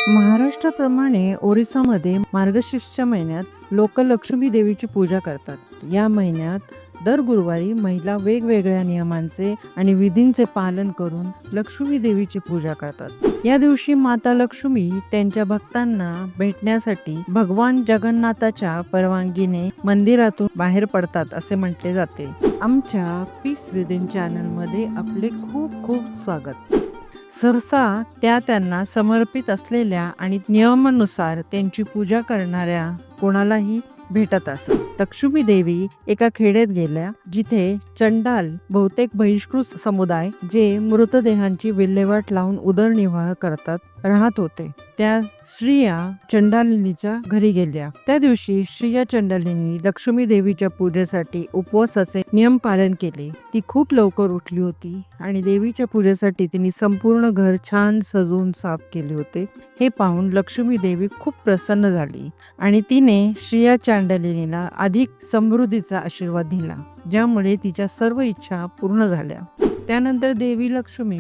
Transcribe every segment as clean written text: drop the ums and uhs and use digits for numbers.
महाराष्ट्राप्रमाणे ओरिसामध्ये मार्गशीर्ष महिन्यात लोक लक्ष्मी देवीची पूजा करतात. या महिन्यात दर गुरुवारी महिला वेगवेगळ्या नियमांचे आणि विधींचे पालन करून लक्ष्मी देवीची पूजा करतात. या दिवशी माता लक्ष्मी त्यांच्या भक्तांना भेटण्यासाठी भगवान जगन्नाथाच्या परवानगीने मंदिरातून बाहेर पडतात असे म्हटले जाते. आमच्या पीस विदिन चॅनल मध्ये आपले खूप खूप स्वागत. सहसा त्यांना समर्पित असलेल्या आणि नियमानुसार त्यांची पूजा करणाऱ्या कोणालाही भेटत असत. लक्ष्मी देवी एका खेड्यात गेल्या जिथे चंडाल बहुतेक बहिष्कृत समुदाय जे मृतदेहांची विल्हेवाट लावून उदरनिर्वाह करतात राहत होते. त्या स्त्रिया चंडालिनीच्या घरी गेल्या. त्या दिवशी स्त्रिया चंडालिनी लक्ष्मी देवीच्या पूजेसाठी उपवासाचे नियम पालन केले. ती खूप लवकर उठली होती आणि देवीच्या पूजेसाठी तिने संपूर्ण घर छान सजवून साफ केले होते. हे पाहून लक्ष्मी देवी खूप प्रसन्न झाली आणि तिने स्त्रिया चंडालिनीला अधिक समृद्धीचा आशीर्वाद दिला, ज्यामुळे तिच्या सर्व इच्छा पूर्ण झाल्या. त्यानंतर देवी लक्ष्मी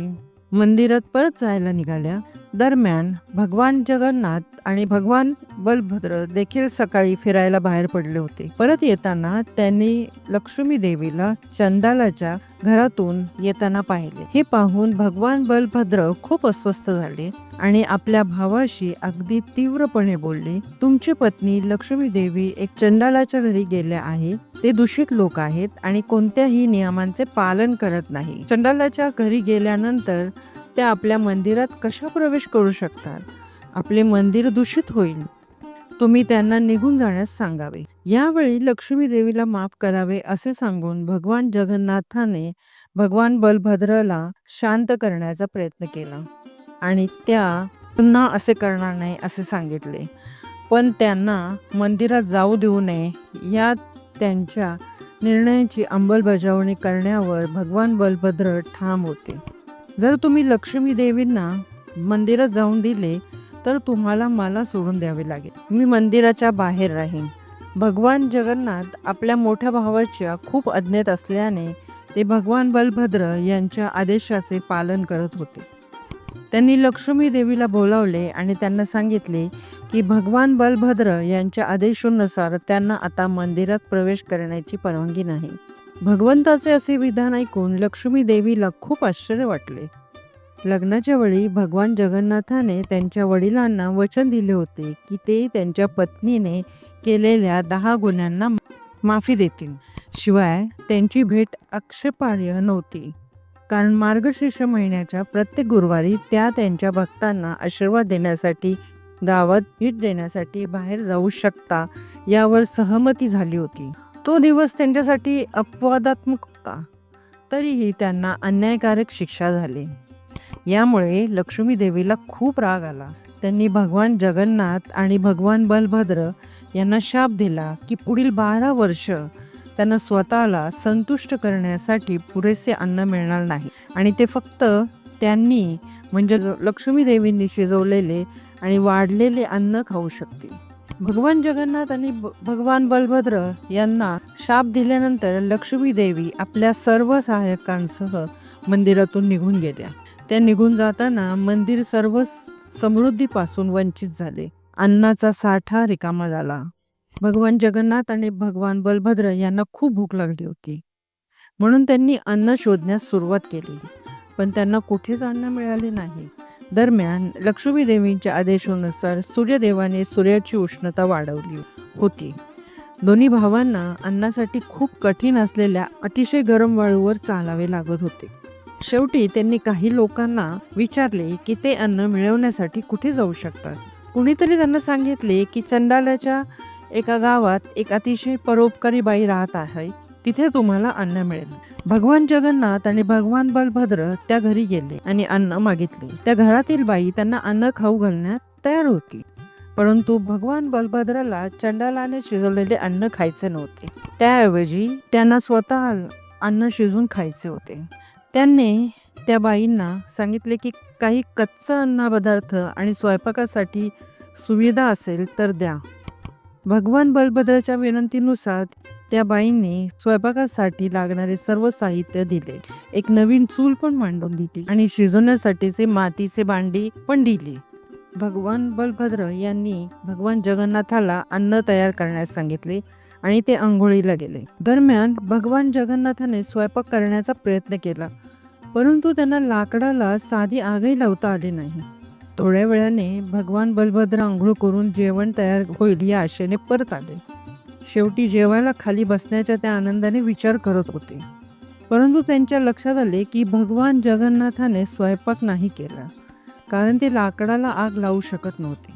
मंदिरात परत जायला निघाल्या. दरम्यान भगवान जगन्नाथ आणि भगवान बलभद्र देखील सकाळी फिरायला बाहेर पडले होते. परत येताना त्यांनी लक्ष्मी देवीला चंडालाच्या घरातून येताना पाहिले. हे पाहून भगवान बलभद्र खूप अस्वस्थ झाले आणि आपल्या भावाशी अगदी तीव्रपणे बोलले, तुमची पत्नी लक्ष्मी देवी एक चंडालाच्या घरी गेल्या आहे. ते दूषित लोक आहेत आणि कोणत्याही नियमांचे पालन करत नाही. चंडालाच्या घरी गेल्यानंतर त्या आपल्या मंदिरात कशा प्रवेश करू शकतात? आपले मंदिर दूषित होईल. तुम्ही त्यांना निघून जाण्यास सांगावे. यावेळी लक्ष्मी देवीला माफ करावे असे सांगून भगवान जगन्नाथाने भगवान बलभद्रला शांत करण्याचा प्रयत्न केला आणि त्या पुन्हा असे करणार नाही असे सांगितले. पण त्यांना मंदिरात जाऊ देऊ नये या त्यांच्या निर्णयाची अंमलबजावणी करण्यावर भगवान बलभद्र ठाम होते. जर तुम्ही लक्ष्मी देवींना मंदिरात जाऊन दिले तर तुम्हाला मला सोडून द्यावे लागेल. मी मंदिराच्या बाहेर राहीन. भगवान जगन्नाथ आपल्या मोठ्या भावाच्या खूप अज्ञात असल्याने ते भगवान बलभद्र यांच्या आदेशाचे पालन करत होते. त्यांनी लक्ष्मी देवीला बोलावले आणि त्यांना सांगितले की भगवान बलभद्र यांच्या आदेशानुसार त्यांना आता मंदिरात प्रवेश करण्याची परवानगी नाही. भगवंताचे असे विधान ऐकून लक्ष्मी देवीला खूप आश्चर्य वाटले. लग्नाच्या वेळी भगवान जगन्नाथाने त्यांच्या वडिलांना वचन दिले होते की ते त्यांच्या पत्नीने केलेल्या 10 गुन्ह्यांना माफी देतील. शिवाय त्यांची भेट आक्षेपार्ह नव्हती, कारण मार्गशीर्ष महिन्याच्या प्रत्येक गुरुवारी त्या त्यांच्या भक्तांना आशीर्वाद देण्यासाठी गावात भेट देण्यासाठी बाहेर जाऊ शकता यावर सहमती झाली होती. तो दिवस त्यांच्यासाठी अपवादात्मक होता, तरीही त्यांना अन्यायकारक शिक्षा झाली. यामुळे लक्ष्मी देवीला खूप राग आला. त्यांनी भगवान जगन्नाथ आणि भगवान बलभद्र यांना शाप दिला की पुढील 12 वर्ष त्यांना स्वतःला संतुष्ट करण्यासाठी पुरेसे अन्न मिळणार नाही आणि ते फक्त त्यांनी म्हणजे लक्ष्मी देवींनी शिजवलेले आणि वाढलेले अन्न खाऊ शकतील. भगवान जगन्नाथ आणि भगवान बलभद्र यांना शाप दिल्यानंतर लक्ष्मी देवी आपल्या सर्व सहाय्यकांसह मंदिरातून निघून गेल्या. त्या निघून जाताना मंदिर सर्व समृद्धीपासून वंचित झाले. अन्नाचा साठा रिकामा झाला. भगवान जगन्नाथ आणि भगवान बलभद्र यांना खूप भूक लागली होती, म्हणून त्यांनी अन्न शोधण्यास सुरुवात केली, पण त्यांना कुठेच अन्न मिळाले नाही. दरम्यान लक्ष्मी देवींच्या आदेशानुसार सूर्यदेवाने सूर्याची उष्णता वाढवली होती. दोन्ही भावांना अन्नासाठी खूप कठीण असलेल्या अतिशय गरम वाळूवर चालावे लागत होते. शेवटी त्यांनी काही लोकांना विचारले की ते अन्न मिळवण्यासाठी कुठे जाऊ शकतात. कुणीतरी त्यांना सांगितले की चंडालाच्या एका गावात एक अतिशय परोपकारी बाई राहत आहे, तिथे तुम्हाला अन्न मिळेल. भगवान जगन्नाथ आणि भगवान बलभद्र त्या घरी गेले आणि अन्न मागितले. त्या घरातील बाई त्यांना अन्न खाऊ घालण्यात तयार होती, परंतु भगवान बलभद्राला चंडालाने शिजवलेले अन्न खायचे नव्हते. त्याऐवजी त्यांना स्वतः अन्न शिजवून खायचे होते. त्यांनी त्या बाईंना सांगितले की काही कच्चा अन्न पदार्थ आणि स्वयंपाकासाठी सुविधा असेल तर द्या. भगवान बलभद्राच्या विनंतीनुसार त्या बाईंनी स्वयंपाकासाठी लागणारे सर्व साहित्य दिले. एक नवीन चूल पण मांडून दिली आणि शिजवण्यासाठीचे मातीचे भांडी पण दिली. भगवान बलभद्र यांनी भगवान जगन्नाथाला अन्न तयार करण्यास सांगितले आणि ते अंघोळीला गेले. दरम्यान भगवान जगन्नाथाने स्वयंपाक करण्याचा प्रयत्न केला, परंतु त्यांना लाकडाला साधी आगही लावता आली नाही. थोड्या वेळाने भगवान बलभद्र अंघोळ करून जेवण तयार होईल या आशेने परत आले. शेवटी जेवायला खाली बसण्याच्या त्या आनंदाने विचार करत होते, परंतु त्यांच्या लक्षात आले की भगवान जगन्नाथाने स्वयंपाक नाही केला, कारण ते लाकडाला आग लावू शकत नव्हते.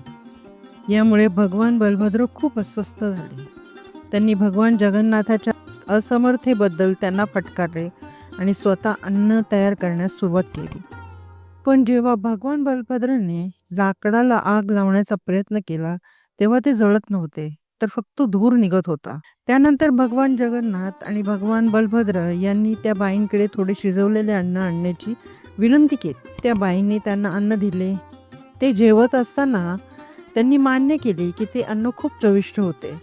यामुळे भगवान बलभद्र खूप अस्वस्थ झाले. त्यांनी भगवान जगन्नाथाच्या असमर्थतेबद्दल त्यांना फटकारले आणि स्वतः अन्न तयार करण्यास सुरुवात केली. पण जेव्हा भगवान बलभद्राने लाकडाला आग लावण्याचा प्रयत्न केला, तेव्हा ते जळत नव्हते, तर फक्त धूर निघत होता. त्यानंतर भगवान जगन्नाथ आणि भगवान बलभद्र यांनी त्या बाईंकडे थोडे शिजवलेले अन्न आणण्याची विनंती केली. त्या बाईंनी त्यांना अन्न दिले. ते जेवत असताना त्यांनी मान्य केले की ते अन्न खूप चविष्ट होते,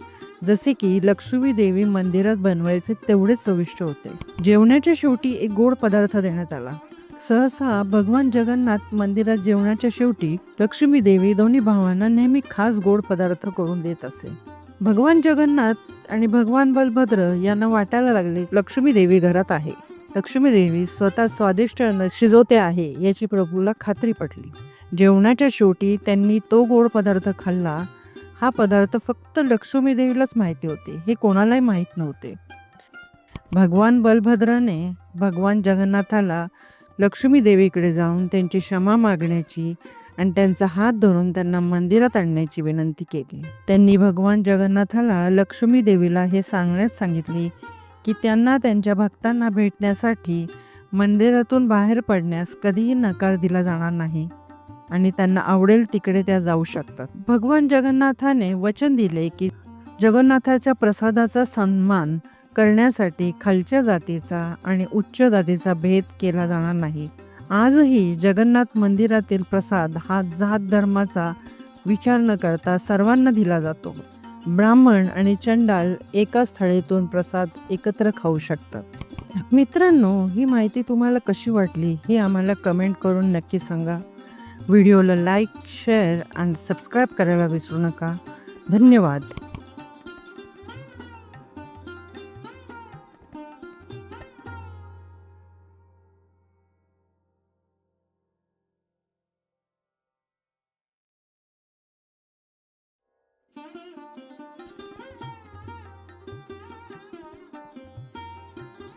जसे की लक्ष्मी देवी मंदिरात बनवायचे तेवढेच चविष्ट होते. जेवणाच्या शेवटी एक गोड पदार्थ देण्यात आला. सहसा भगवान जगन्नाथ मंदिरात जेवणाच्या शेवटी लक्ष्मी देवी दोन्ही भावांना नेहमी खास गोड पदार्थ करून देत असे. भगवान जगन्नाथ आणि भगवान बलभद्र यांना वाटायला लागले लक्ष्मी देवी घरात आहे. लक्ष्मी देवी स्वतः स्वादिष्ट अन्न शिजवते आहे याची प्रभूला खात्री पटली. जेवणाच्या शेवटी त्यांनी तो गोड पदार्थ खाल्ला. हा पदार्थ फक्त लक्ष्मी देवीलाच माहिती होते, हे कोणालाही माहीत नव्हते. भगवान बलभद्राने भगवान जगन्नाथाला लक्ष्मी देवीकडे जाऊन त्यांची क्षमा मागण्याची आणि त्यांचा हात धरून त्यांना मंदिरात आणण्याची विनंती केली. त्यांनी भगवान जगन्नाथाला लक्ष्मी देवीला हे सांगण्यास सांगितले की त्यांना त्यांच्या भक्तांना भेटण्यासाठी मंदिरातून बाहेर पडण्यास कधीही नकार दिला जाणार नाही आणि त्यांना आवडेल तिकडे त्या जाऊ शकतात. भगवान जगन्नाथाने वचन दिले की जगन्नाथाच्या प्रसादाचा सन्मान करण्यासाठी खालच्या जातीचा आणि उच्च जातीचा भेद केला जाणार नाही. आजही जगन्नाथ मंदिरातील प्रसाद हा जात धर्माचा विचार न करता सर्वांना दिला जातो. ब्राह्मण आणि चंडाल एकाच थाळीतून प्रसाद एकत्र खाऊ शकतात. मित्रांनो, ही माहिती तुम्हाला कशी वाटली हे आम्हाला कमेंट करून नक्की सांगा. व्हिडिओला लाईक, शेअर आणि सबस्क्राईब करायला विसरू नका. धन्यवाद.